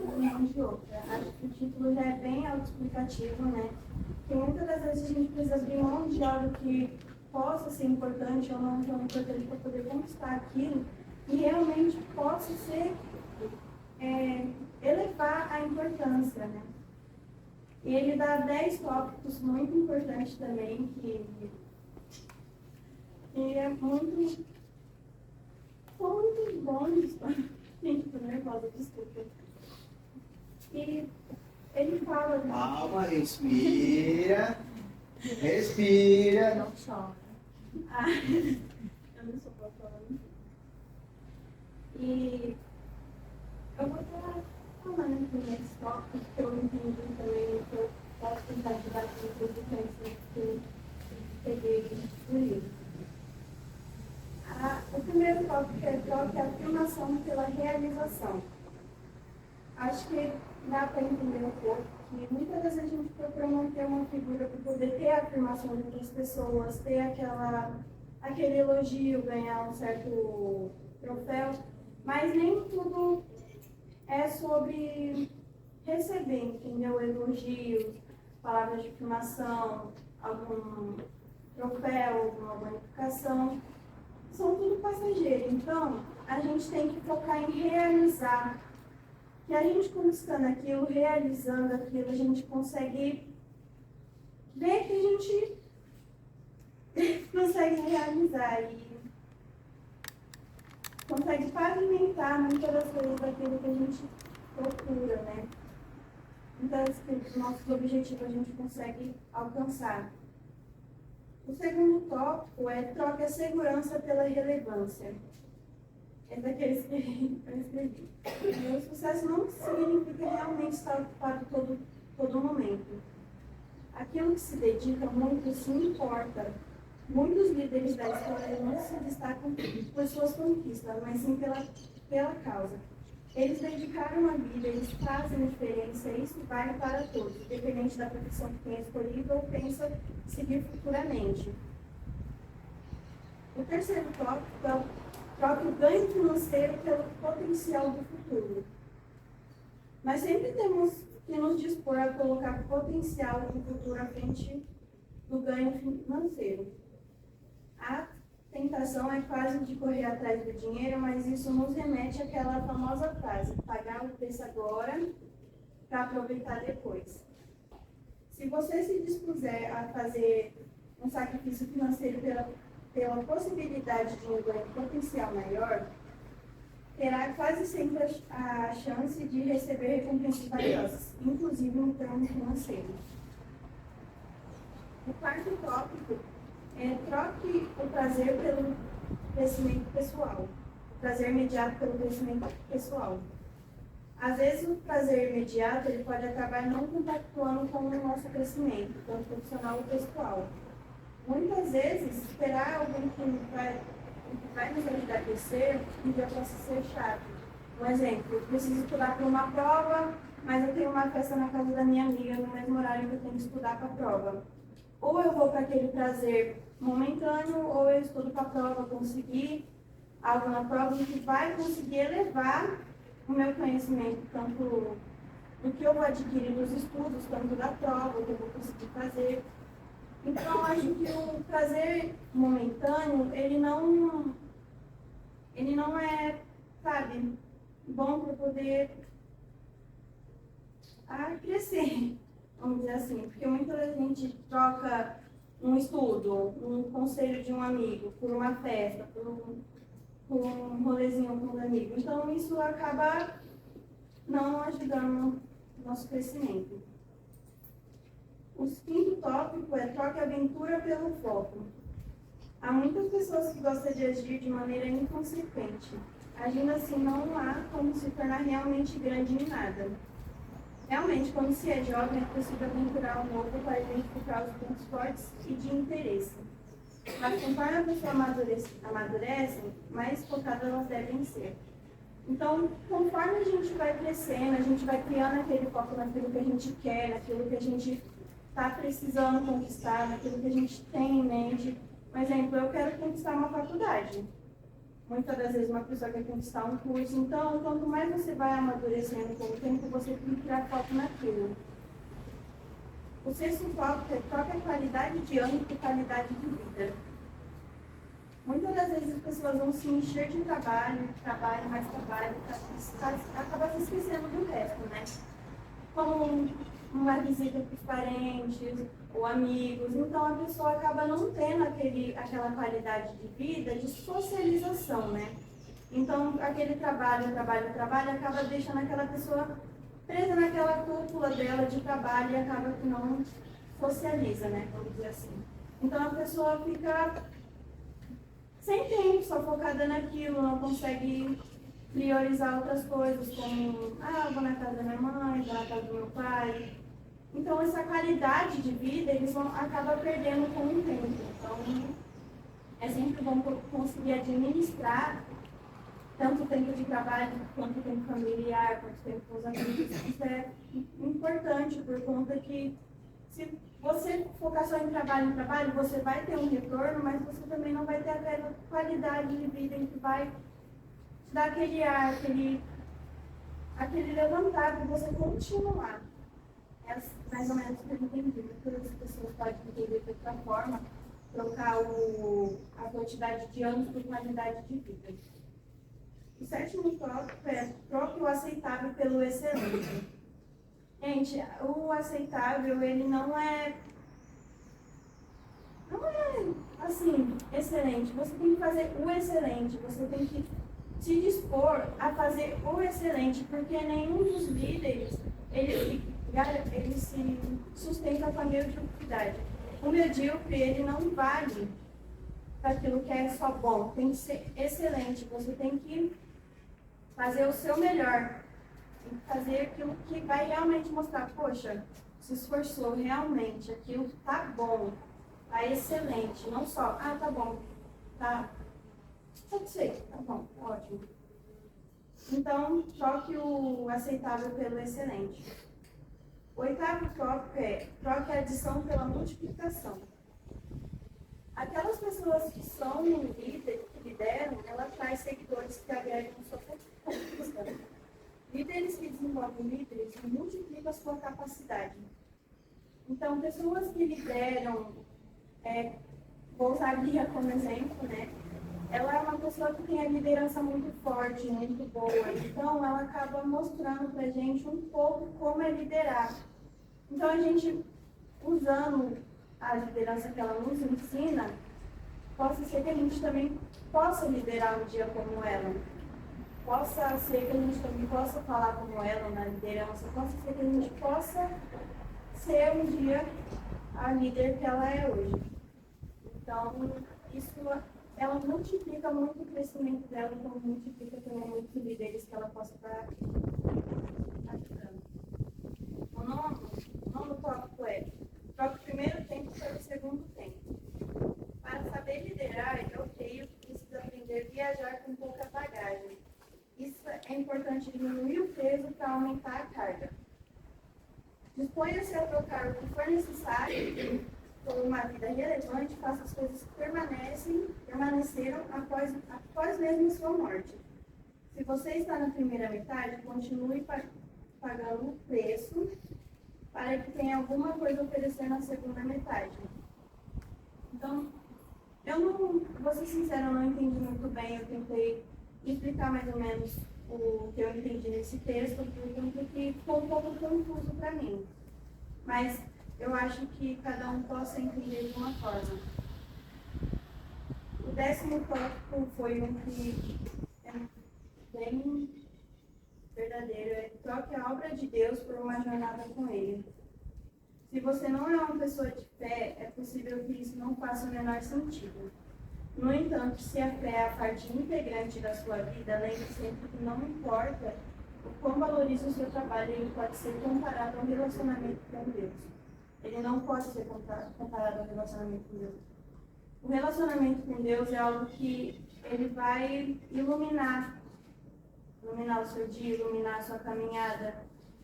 de mão de outra. Acho que o título já é bem autoexplicativo, né? Que muitas das vezes a gente precisa abrir mão de algo que possa ser importante ou não tão importante para poder conquistar aquilo e realmente possa ser, elevar a importância, né? E ele dá 10 tópicos muito importantes também, que é muito, são muito bons. Gente, tô nervosa, desculpa. E ele fala... Calma, respira. Respira. Não chora. Ah, eu não sou boa falando. E eu vou estar falando aqui nesse tópico que eu entendi também, que eu posso tentar ajudar com as diferenças que eu peguei no livro. O primeiro tópico é a afirmação pela realização. Acho que dá para entender um pouco que muitas vezes a gente procura manter uma figura para poder ter a afirmação de outras pessoas, ter aquele elogio, ganhar um certo troféu, mas nem tudo é sobre receber, entendeu? Elogios, palavras de afirmação, algum troféu, alguma bonificação. São tudo passageiro. Então, a gente tem que focar em realizar. Que a gente conquistando aquilo, realizando aquilo, a gente consegue ver que a gente consegue realizar e consegue pavimentar muitas das vezes daquilo que a gente procura, né? Muitas vezes nossos objetivos a gente consegue alcançar. O segundo tópico é troque a segurança pela relevância. É daqueles que eu escrevi. O sucesso não significa realmente estar ocupado todo momento. Aquilo que se dedica muito se importa. Muitos líderes da história não se destacam por suas conquistas, mas sim pela causa. Eles dedicaram a vida, eles fazem diferença, e isso vale para todos, independente da profissão que tenha escolhido ou pensa seguir futuramente. O terceiro tópico é o próprio ganho financeiro pelo potencial do futuro. Nós sempre temos que nos dispor a colocar o potencial do futuro à frente do ganho financeiro. A tentação é quase de correr atrás do dinheiro, mas isso nos remete àquela famosa frase: pagar o preço agora para aproveitar depois. Se você se dispuser a fazer um sacrifício financeiro pela possibilidade de um ganho potencial maior, terá quase sempre a chance de receber recompensas valiosas, inclusive no termo financeiro. O quarto tópico é troque o prazer pelo crescimento pessoal. O prazer imediato pelo crescimento pessoal. Às vezes o prazer imediato ele pode acabar não compactuando com o nosso crescimento, tanto profissional ou pessoal. Muitas vezes, esperar alguém que vai nos ajudar a crescer já possa ser chato. Um exemplo, eu preciso estudar para uma prova, mas eu tenho uma festa na casa da minha amiga no mesmo horário que eu tenho que estudar para a prova. Ou eu vou para aquele prazer momentâneo, ou eu estudo para a prova, conseguir algo na prova que vai conseguir elevar o meu conhecimento, tanto do que eu vou adquirir nos estudos, tanto da prova, que eu vou conseguir fazer. Então, acho que o prazer momentâneo, ele não é, sabe, bom para poder crescer, vamos dizer assim. Porque muita gente troca um estudo, um conselho de um amigo, por uma festa, por um rolezinho com um amigo. Então, isso acaba não ajudando no nosso crescimento. O quinto tópico é troque a aventura pelo foco. Há muitas pessoas que gostam de agir de maneira inconsequente. Agindo assim, não há como se tornar realmente grande em nada. Realmente, quando se é jovem, é possível aventurar o novo para identificar os pontos fortes e de interesse. Mas conforme a pessoa amadurece, mais focadas elas devem ser. Então, conforme a gente vai crescendo, a gente vai criando aquele foco naquilo que a gente quer, naquilo que a gente está precisando conquistar, naquilo que a gente tem em mente. Por exemplo, eu quero conquistar uma faculdade. Muitas das vezes uma pessoa quer conquistar um curso, então quanto mais você vai amadurecendo com o tempo, você tem que tirar foco naquilo. O sexto tópico é troca qualidade de ânimo por qualidade de vida. Muitas das vezes as pessoas vão se encher de trabalho, mais trabalho, acaba se esquecendo do resto, né? Como uma visita para os parentes ou amigos, então a pessoa acaba não tendo aquela qualidade de vida de socialização, né? Então aquele trabalho, acaba deixando aquela pessoa presa naquela cúpula dela de trabalho e acaba que não socializa, né? Vamos dizer assim. Então a pessoa fica sem tempo, só focada naquilo, não consegue priorizar outras coisas, como, eu vou na casa da minha mãe, vou na casa do meu pai. Então, essa qualidade de vida, eles acabam perdendo com o tempo. Então, é sempre bom conseguir administrar tanto tempo de trabalho, quanto tempo familiar, quanto tempo com os amigos. Isso é importante, por conta que se você focar só em trabalho, você vai ter um retorno, mas você também não vai ter aquela qualidade de vida em que vai te dar aquele ar, aquele levantar para você continuar. É mais ou menos o que eu entendi. Muitas pessoas podem entender de outra forma, trocar a quantidade de anos por qualidade de vida. O sétimo tópico é troque o aceitável pelo excelente. Gente, o aceitável, ele não é assim, excelente. Você tem que fazer o excelente, você tem que se dispor a fazer o excelente, porque nenhum dos líderes, ele se sustenta com a mediocridade. O medíocre, ele não vale para aquilo que é só bom, tem que ser excelente, você tem que fazer o seu melhor. Tem que fazer aquilo que vai realmente mostrar, poxa, se esforçou realmente, aquilo tá bom, tá excelente, não só, tá bom, tá satisfeito, tá bom, tá ótimo. Então, troque o aceitável pelo excelente. O oitavo tópico é troque a adição pela multiplicação. Aquelas pessoas que são líderes, que lideram, ela traz seguidores que agregam sua conquista. Líderes que desenvolvem líderes multiplicam a sua capacidade. Então, pessoas que lideram, vou usar a Bia como exemplo, né? Ela é uma pessoa que tem a liderança muito forte, muito boa. Então, ela acaba mostrando pra gente um pouco como é liderar. Então, a gente, usando a liderança que ela nos ensina, possa ser que a gente também possa liderar um dia como ela. Possa ser que a gente também possa falar como ela na liderança, possa ser que a gente possa ser um dia a líder que ela é hoje. Então, isso, ela multiplica muito o crescimento dela, então multiplica também muitos líderes que ela possa estar ajudando. O nono tópico é: troque o primeiro tempo pelo segundo tempo. Para saber liderar, eu creio que precisa aprender a viajar com pouca bagagem. Isso é importante diminuir o peso para aumentar a carga. Disponha-se a trocar o que for necessário por uma vida relevante, faça as coisas que permaneceram após mesmo sua morte. Se você está na primeira metade, continue pagando o preço para que tenha alguma coisa a oferecer na segunda metade. Então, vou ser sincera, eu não entendi muito bem, eu tentei explicar mais ou menos o que eu entendi nesse texto, porque ficou um pouco confuso para mim. Mas eu acho que cada um possa entender de uma forma. O 10º tópico foi um que é bem verdadeiro, troque a obra de Deus por uma jornada com Ele. Se você não é uma pessoa de fé, é possível que isso não faça o menor sentido. No entanto, se a fé é a parte integrante da sua vida, lembre sempre que não importa o quão valoriza o seu trabalho, ele pode ser comparado ao relacionamento com Deus. Ele não pode ser comparado ao relacionamento com Deus. O relacionamento com Deus é algo que ele vai iluminar o seu dia, iluminar a sua caminhada.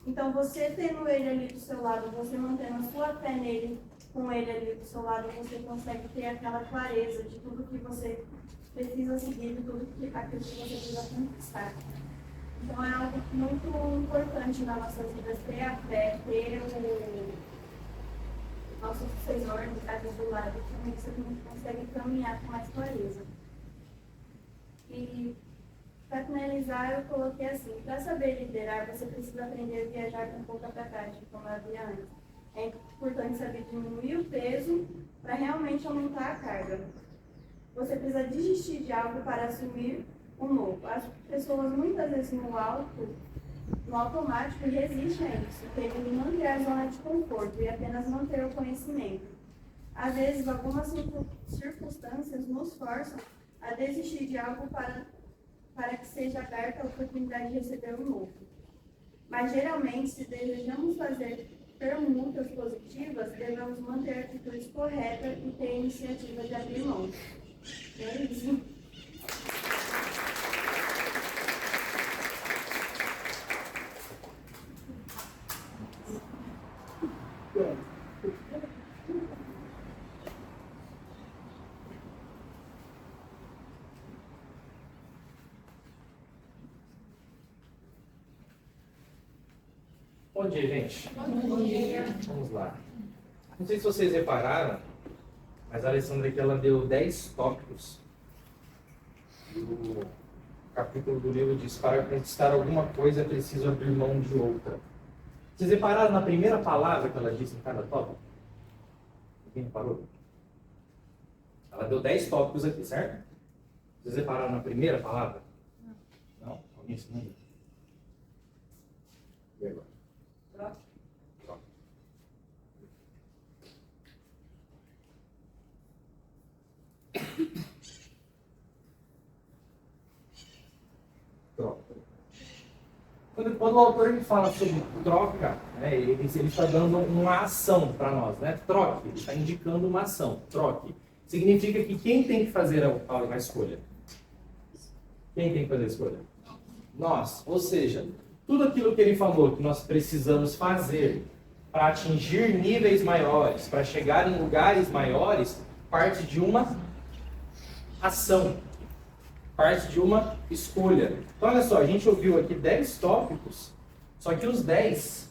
Então, você tendo ele ali do seu lado, você mantendo a sua fé nele, com ele ali do seu lado, você consegue ter aquela clareza de tudo que você precisa seguir tudo aquilo que você precisa conquistar. Então é algo muito importante nas nossas vidas, ter a fé, ter o nosso Senhor do lado, com isso a gente consegue caminhar com mais clareza. E para finalizar, eu coloquei assim: para saber liderar, você precisa aprender a viajar com pouca bagagem, como eu havia antes. É importante saber diminuir o peso para realmente aumentar a carga. Você precisa desistir de algo para assumir o novo. As pessoas muitas vezes no automático resistem a isso, querendo manter a zona de conforto e apenas manter o conhecimento. Às vezes, algumas circunstâncias nos forçam a desistir de algo para que seja aberta a oportunidade de receber o novo. Mas, geralmente, se desejamos fazer permutas positivas, devemos manter atitudes corretas e ter a iniciativa de abrir mão. É isso. Bom dia, gente. Bom dia. Vamos lá. Não sei se vocês repararam, mas a Alessandra aqui ela deu 10 tópicos do capítulo do livro diz: para conquistar alguma coisa é preciso abrir mão de outra. Vocês repararam na primeira palavra que ela disse em cada tópico? Quem reparou? Ela deu 10 tópicos aqui, certo? Vocês repararam na primeira palavra? Não? Alguém se lembra? E agora? Troca. Quando o autor ele fala sobre troca, né, ele está dando uma ação para nós, né? Troque, ele está indicando uma ação, troque. Significa que quem tem que fazer a escolha? Quem tem que fazer a escolha? Nós. Ou seja, tudo aquilo que ele falou que nós precisamos fazer para atingir níveis maiores, para chegar em lugares maiores, parte de uma ação, parte de uma escolha. Então, olha só, a gente ouviu aqui 10 tópicos, só que os 10,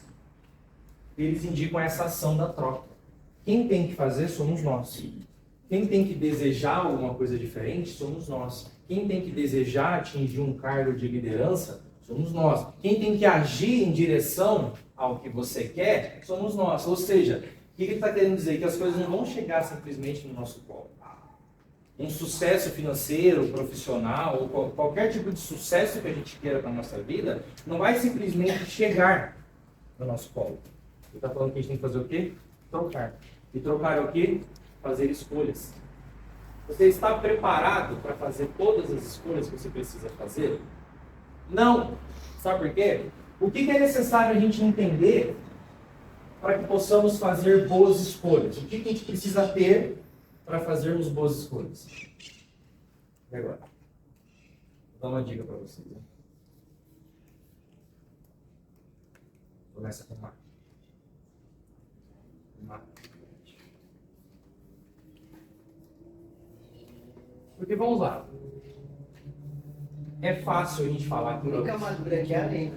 eles indicam essa ação da troca. Quem tem que fazer somos nós. Quem tem que desejar alguma coisa diferente somos nós. Quem tem que desejar atingir um cargo de liderança somos nós. Quem tem que agir em direção ao que você quer somos nós. Ou seja, o que ele está querendo dizer? Que as coisas não vão chegar simplesmente no nosso colo. Um sucesso financeiro, profissional, ou qualquer tipo de sucesso que a gente queira para a nossa vida, não vai simplesmente chegar no nosso colo. Ele está falando que a gente tem que fazer o quê? Trocar. E trocar é o quê? Fazer escolhas. Você está preparado para fazer todas as escolhas que você precisa fazer? Não. Sabe por quê? O que é necessário a gente entender para que possamos fazer boas escolhas? O que a gente precisa ter para fazermos boas escolhas? E agora? Vou dar uma dica para vocês. Né? Começa com Mar. Porque vamos lá. É fácil a gente falar que Nunca madura aqui além.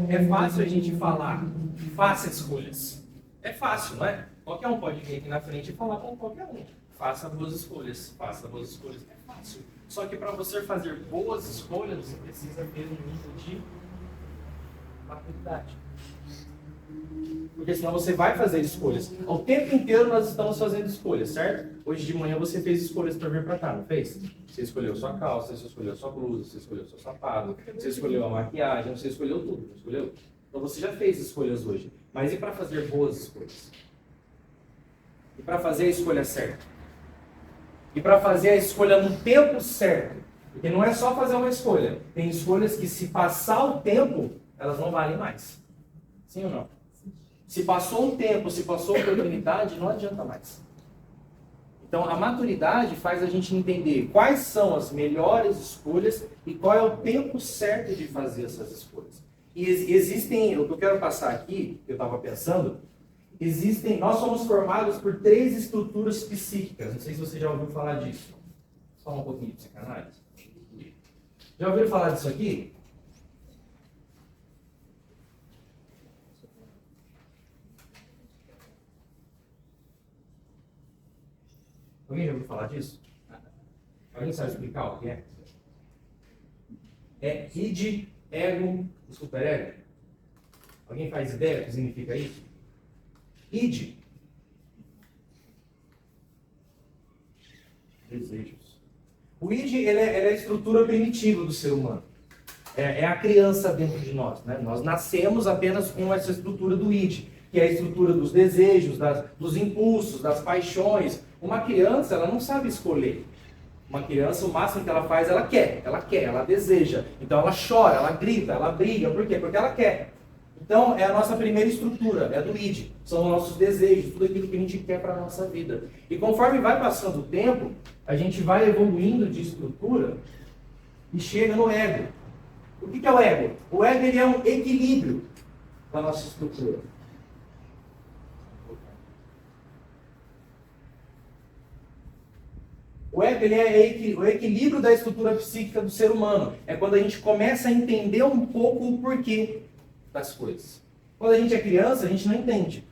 É fácil a gente falar, faça escolhas. É fácil, não é? Qualquer um pode vir aqui na frente e falar com qualquer um. Faça boas escolhas, faça boas escolhas. É fácil. Só que para você fazer boas escolhas, você precisa ter um nível de maturidade. Porque senão você vai fazer escolhas. O tempo inteiro nós estamos fazendo escolhas, certo? Hoje de manhã você fez escolhas para vir para cá, não fez? Você escolheu sua calça, você escolheu sua blusa, você escolheu seu sapato, você escolheu a maquiagem, você escolheu tudo, não escolheu? Então você já fez escolhas hoje. Mas e para fazer boas escolhas? E para fazer a escolha certa? E para fazer a escolha no tempo certo? Porque não é só fazer uma escolha. Tem escolhas que se passar o tempo, elas não valem mais. Sim ou não? Se passou um tempo, se passou a oportunidade, não adianta mais. Então, a maturidade faz a gente entender quais são as melhores escolhas e qual é o tempo certo de fazer essas escolhas. E existem, o que eu quero passar aqui, que eu estava pensando, nós somos formados por 3 estruturas psíquicas. Não sei se você já ouviu falar disso. Só um pouquinho de psicanálise. Já ouviram falar disso aqui? Alguém já ouviu falar disso? Alguém sabe explicar o que é? É id, ego e superego. Alguém faz ideia do que significa isso? Id. Desejos. O id ele é a estrutura primitiva do ser humano. É a criança dentro de nós. Né? Nós nascemos apenas com essa estrutura do id, que é a estrutura dos desejos, dos impulsos, das paixões. Uma criança, ela não sabe escolher. Uma criança, o máximo que ela faz, ela quer, ela deseja. Então ela chora, ela grita, ela briga. Por quê? Porque ela quer. Então é a nossa primeira estrutura, é do id. São os nossos desejos, tudo aquilo que a gente quer para a nossa vida. E conforme vai passando o tempo, a gente vai evoluindo de estrutura e chega no ego. O que é o ego? O ego ele é um equilíbrio da nossa estrutura. O ego ele é o equilíbrio da estrutura psíquica do ser humano. É quando a gente começa a entender um pouco o porquê das coisas. Quando a gente é criança, a gente não entende.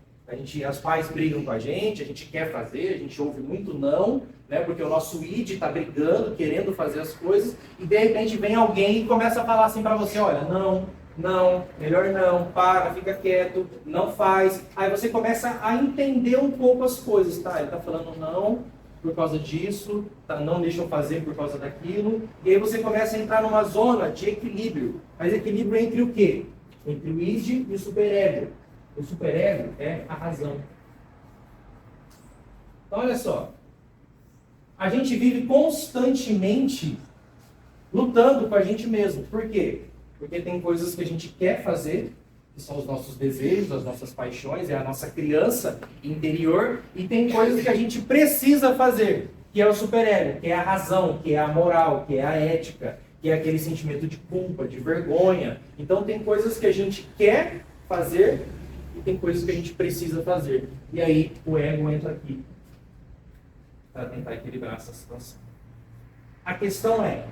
Os pais brigam com a gente quer fazer, a gente ouve muito não, né, porque o nosso id está brigando, querendo fazer as coisas, e de repente vem alguém e começa a falar assim para você, olha, não, melhor não, para, fica quieto, não faz. Aí você começa a entender um pouco as coisas, tá? Ele está falando não por causa disso, tá? Não deixa eu fazer por causa daquilo, e aí você começa a entrar numa zona de equilíbrio. Mas equilíbrio entre o quê? Entre o id e o superego. O superego é a razão. Então, olha só. A gente vive constantemente lutando com a gente mesmo. Por quê? Porque tem coisas que a gente quer fazer, que são os nossos desejos, as nossas paixões, é a nossa criança interior, e tem coisas que a gente precisa fazer, que é o superego, que é a razão, que é a moral, que é a ética, que é aquele sentimento de culpa, de vergonha. Então tem coisas que a gente quer fazer e tem coisas que a gente precisa fazer. E aí o ego entra aqui para tentar equilibrar essa situação. A questão é,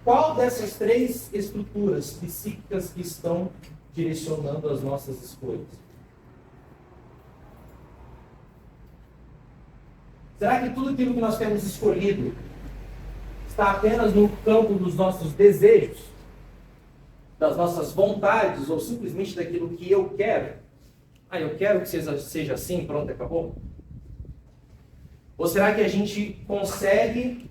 qual dessas 3 estruturas psíquicas que estão direcionando as nossas escolhas? Será que tudo aquilo que nós temos escolhido está apenas no campo dos nossos desejos, das nossas vontades, ou simplesmente daquilo que eu quero? Eu quero que seja assim, pronto, acabou? Ou será que a gente consegue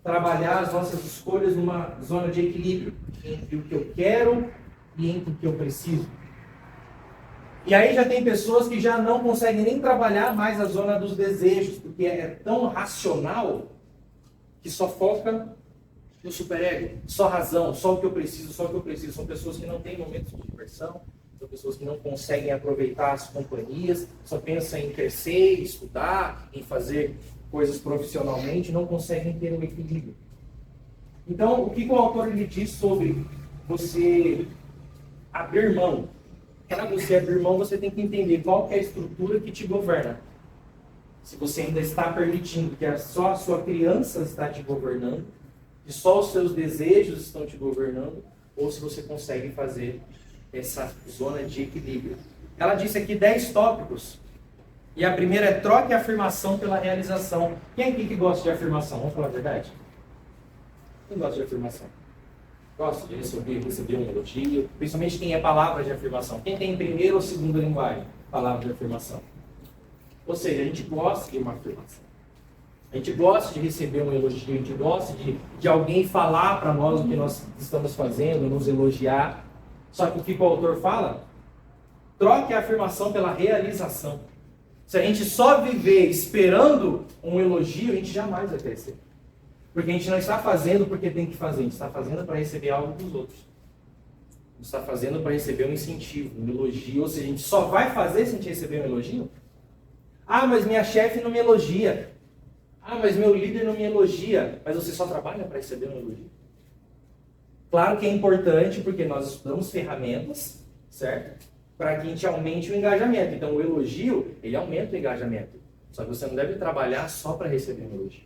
trabalhar as nossas escolhas numa zona de equilíbrio entre o que eu quero e entre o que eu preciso? E aí já tem pessoas que já não conseguem nem trabalhar mais a zona dos desejos, porque é tão racional que só foca no superego, só razão, só o que eu preciso, só o que eu preciso. São pessoas que não têm momentos de diversão, são pessoas que não conseguem aproveitar as companhias, só pensam em crescer, estudar, em fazer coisas profissionalmente, não conseguem ter um equilíbrio. Então, o que o autor lhe diz sobre você abrir mão? Para você abrir mão, você tem que entender qual que é a estrutura que te governa. Se você ainda está permitindo que só a sua criança está te governando, que só os seus desejos estão te governando, ou se você consegue fazer essa zona de equilíbrio. Ela disse aqui 10 tópicos. E a primeira é troque a afirmação pela realização. Quem aqui que gosta de afirmação? Vamos falar a verdade? Quem gosta de afirmação? Gosta de receber um elogio? Principalmente quem é palavra de afirmação. Quem tem primeira ou segunda linguagem? Palavra de afirmação. Ou seja, a gente gosta de uma afirmação. A gente gosta de receber um elogio, a gente gosta de alguém falar para nós o que nós estamos fazendo, nos elogiar. Só que o que o autor fala? Troque a afirmação pela realização. Se a gente só viver esperando um elogio, a gente jamais vai crescer. Porque a gente não está fazendo porque tem que fazer, a gente está fazendo para receber algo dos outros. A gente está fazendo para receber um incentivo, um elogio. Ou seja, a gente só vai fazer se a gente receber um elogio? Mas minha chefe não me elogia. Mas meu líder não me elogia. Mas você só trabalha para receber um elogio? Claro que é importante porque nós estudamos ferramentas, certo? para que a gente aumente o engajamento. Então, o elogio, ele aumenta o engajamento. Só que você não deve trabalhar só para receber um elogio.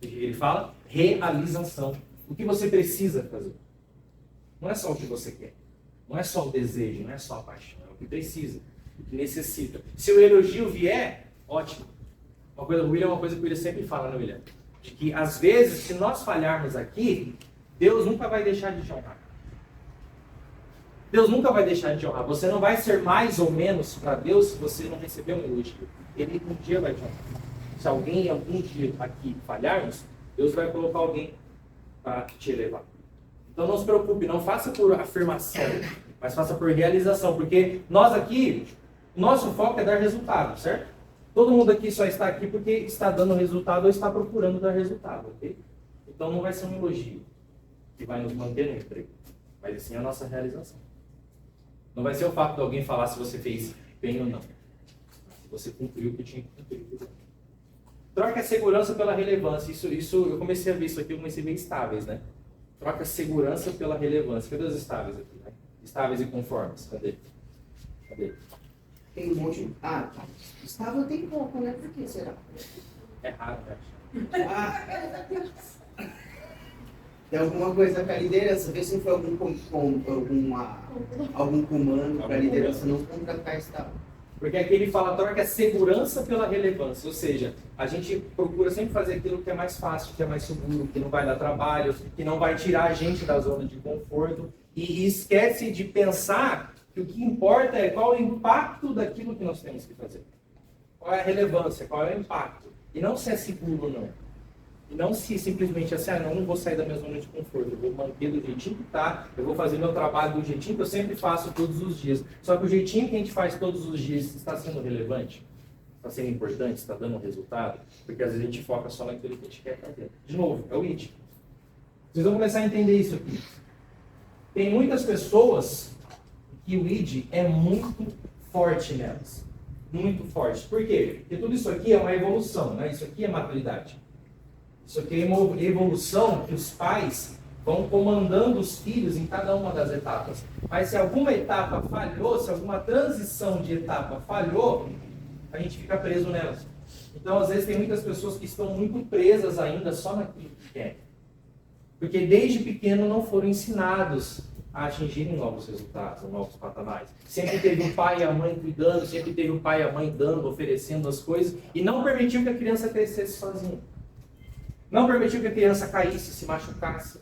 Ele fala realização. O que você precisa fazer. Não é só o que você quer. Não é só o desejo, não é só a paixão. É o que precisa, o que necessita. Se o elogio vier, ótimo. O William é uma coisa que o William sempre fala, né, William? De que, às vezes, se nós falharmos aqui, Deus nunca vai deixar de te honrar. Deus nunca vai deixar de te honrar. Você não vai ser mais ou menos para Deus se você não receber um elogio. Ele um dia vai te honrar. Se alguém algum dia aqui falharmos, Deus vai colocar alguém para te elevar. Então não se preocupe, não faça por afirmação, mas faça por realização. Porque nós aqui, nosso foco é dar resultado, certo? Todo mundo aqui só está aqui porque está dando resultado ou está procurando dar resultado, ok? Então não vai ser um elogio que vai nos manter no emprego, mas sim a nossa realização. Não vai ser o fato de alguém falar se você fez bem ou não. Se você cumpriu o que tinha que cumprir. Troca a segurança pela relevância. Isso, eu comecei a ver isso aqui, eu comecei a ver estáveis, né? Troca a segurança pela relevância. Cadê os estáveis aqui, né? Estáveis e conformes. Cadê? Tem um monte. Ah, tá. Estável tem pouco, né? Por que será? É raro, né? Tem alguma coisa para a liderança? Vê se não foi algum comando para a liderança não contratar estável. Porque aqui ele fala, troca a segurança pela relevância. Ou seja, a gente procura sempre fazer aquilo que é mais fácil, que é mais seguro, que não vai dar trabalho, que não vai tirar a gente da zona de conforto. E esquece de pensar que o que importa é qual é o impacto daquilo que nós temos que fazer. Qual é a relevância, qual é o impacto. E não se é seguro ou não. E não se simplesmente assim, não vou sair da minha zona de conforto, eu vou manter do jeitinho que está, eu vou fazer meu trabalho do jeitinho que eu sempre faço todos os dias. Só que o jeitinho que a gente faz todos os dias está sendo relevante, está sendo importante, está dando resultado, porque às vezes a gente foca só naquilo que a gente quer fazer. De novo, é o ID. Vocês vão começar a entender isso aqui. Tem muitas pessoas que o ID é muito forte nelas. Muito forte. Por quê? Porque tudo isso aqui é uma evolução, né? Isso aqui é maturidade. Isso aqui é uma evolução que os pais vão comandando os filhos em cada uma das etapas. Mas se alguma etapa falhou, se alguma transição de etapa falhou, a gente fica preso nelas. Então, às vezes, tem muitas pessoas que estão muito presas ainda só naquilo que querem. Porque desde pequeno não foram ensinados a atingirem novos resultados, novos patamares. Sempre teve o pai e a mãe cuidando, sempre teve o pai e a mãe dando, oferecendo as coisas, e não permitiu que a criança crescesse sozinha. Não permitiu que a criança caísse, se machucasse.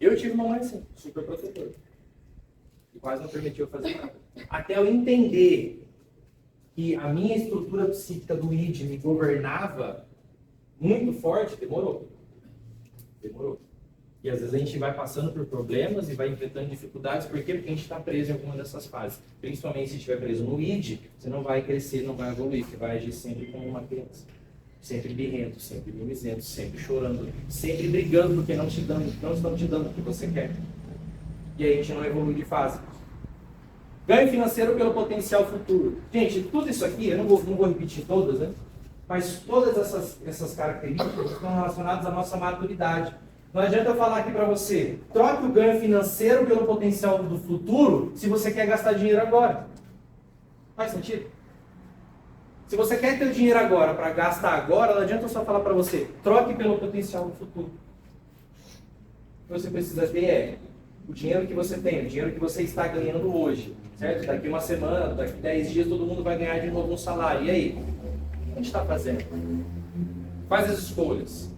Eu tive uma mãe assim, super protetora. E quase não permitiu eu fazer nada. Até eu entender que a minha estrutura psíquica do ID me governava muito forte, demorou. E às vezes a gente vai passando por problemas e vai enfrentando dificuldades. Por quê? Porque a gente está preso em alguma dessas fases. Principalmente se estiver preso no ID, você não vai crescer, não vai evoluir. Você vai agir sempre como uma criança. Sempre birrento, sempre mimizento, sempre chorando, sempre brigando porque não estão te dando o que você quer. E aí a gente não evolui de fase. Ganho financeiro pelo potencial futuro. Gente, tudo isso aqui, eu não vou repetir todas, né? Mas todas essas características estão relacionadas à nossa maturidade. Não adianta eu falar aqui para você, troque o ganho financeiro pelo potencial do futuro se você quer gastar dinheiro agora. Faz sentido? Se você quer ter o dinheiro agora para gastar agora, não adianta eu só falar para você, troque pelo potencial do futuro. O que você precisa ter é o dinheiro que você tem, o dinheiro que você está ganhando hoje. Certo? Daqui uma semana, daqui 10 dias, todo mundo vai ganhar de novo um salário. E aí? O que a gente está fazendo? Quais as escolhas?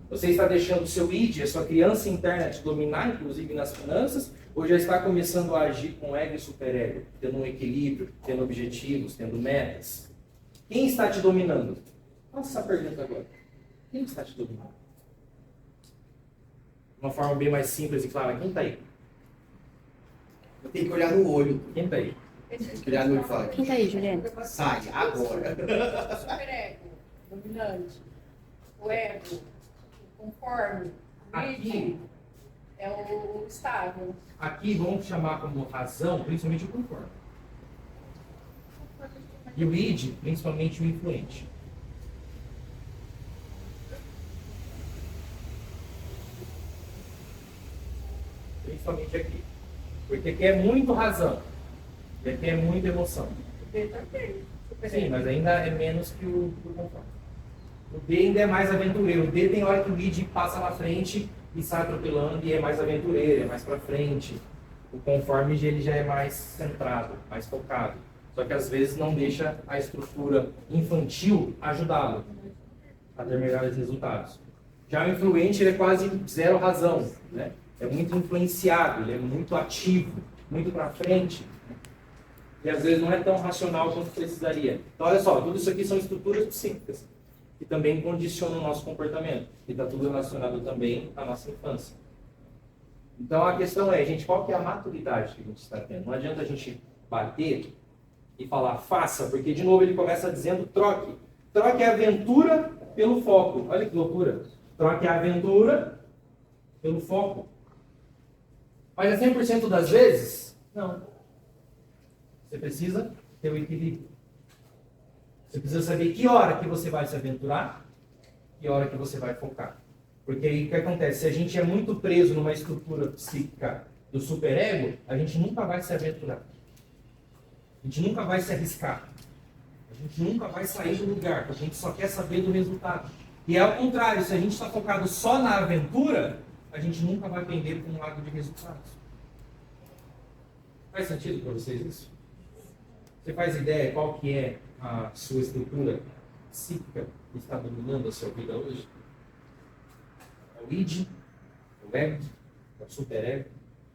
Você está deixando o seu id, a sua criança interna, te dominar, inclusive nas finanças, ou já está começando a agir com ego e superego, tendo um equilíbrio, tendo objetivos, tendo metas? Quem está te dominando? Faça essa pergunta agora. Quem está te dominando? De uma forma bem mais simples e clara, quem está aí? Eu tenho que olhar no olho. Quem está aí? Tem que olhar no olho e falar. Quem tá aí, Juliana? Sai, agora. O superego, dominante, o ego, o conforme, o Aqui, é o estável. aqui vamos chamar como razão, principalmente o conforme. E o id, principalmente o influente. Principalmente aqui. Porque aqui é muito razão. E aqui é muita emoção. O B também. Sim, mas ainda é menos que o conforme. O D ainda é mais aventureiro. O D tem hora que o id passa na frente e sai atropelando e é mais aventureiro, é mais pra frente. O conforme ele já é mais centrado, mais focado. Só que às vezes não deixa a estrutura infantil ajudá-lo a ter melhores resultados. Já o influente ele é quase zero razão, né? É muito influenciado, ele é muito ativo, muito para frente. E às vezes não é tão racional quanto precisaria. Então olha só, tudo isso aqui são estruturas psíquicas que também condicionam o nosso comportamento. E está tudo relacionado também à nossa infância. Então a questão é, gente, qual que é a maturidade que a gente está tendo? Não adianta a gente bater e falar faça, porque de novo ele começa dizendo troque. Troque a aventura pelo foco. Olha que loucura. Troque a aventura pelo foco. Mas é 100% das vezes? Não. Você precisa ter o equilíbrio. Você precisa saber que hora que você vai se aventurar e que hora que você vai focar. Porque aí o que acontece? Se a gente é muito preso numa estrutura psíquica do superego, a gente nunca vai se aventurar. A gente nunca vai se arriscar. A gente nunca vai sair do lugar, porque a gente só quer saber do resultado. E é ao contrário, se a gente está focado só na aventura, a gente nunca vai pender para um lado de resultados. Faz sentido para vocês isso? Você faz ideia qual que é a sua estrutura psíquica que está dominando a sua vida hoje? É o id, é o ego, é o superego.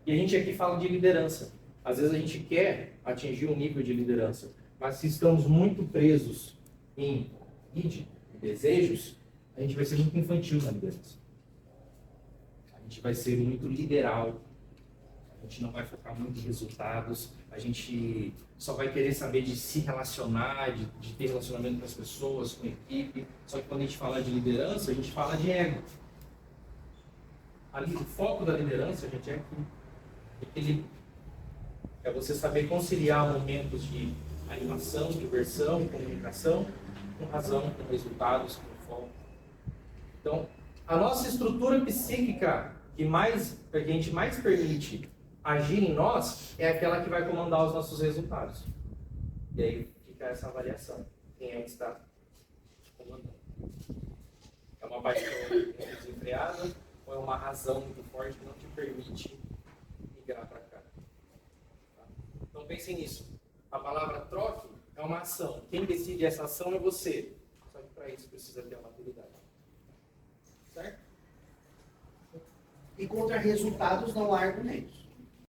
E a gente aqui fala de liderança. Às vezes a gente quer atingir um nível de liderança, mas se estamos muito presos em id, em desejos, a gente vai ser muito infantil na liderança. A gente vai ser muito lideral. A gente não vai focar muito em resultados. A gente só vai querer saber de se relacionar, de ter relacionamento com as pessoas, com a equipe. Só que quando a gente fala de liderança, a gente fala de ego. Ali, o foco da liderança, gente, é equilíbrio. É você saber conciliar momentos de animação, diversão, comunicação, com razão, com resultados, com foco. Então, a nossa estrutura psíquica que a gente mais permite agir em nós é aquela que vai comandar os nossos resultados. E aí fica essa avaliação. Quem é que está comandando? É uma paixão muito desenfreada ou é uma razão muito forte que não te permite migrar para cá? Tá? Então pensem nisso. A palavra troque é uma ação. Quem decide essa ação é você. Só que para isso precisa ter a maturidade. Certo? E contra resultados não há argumentos.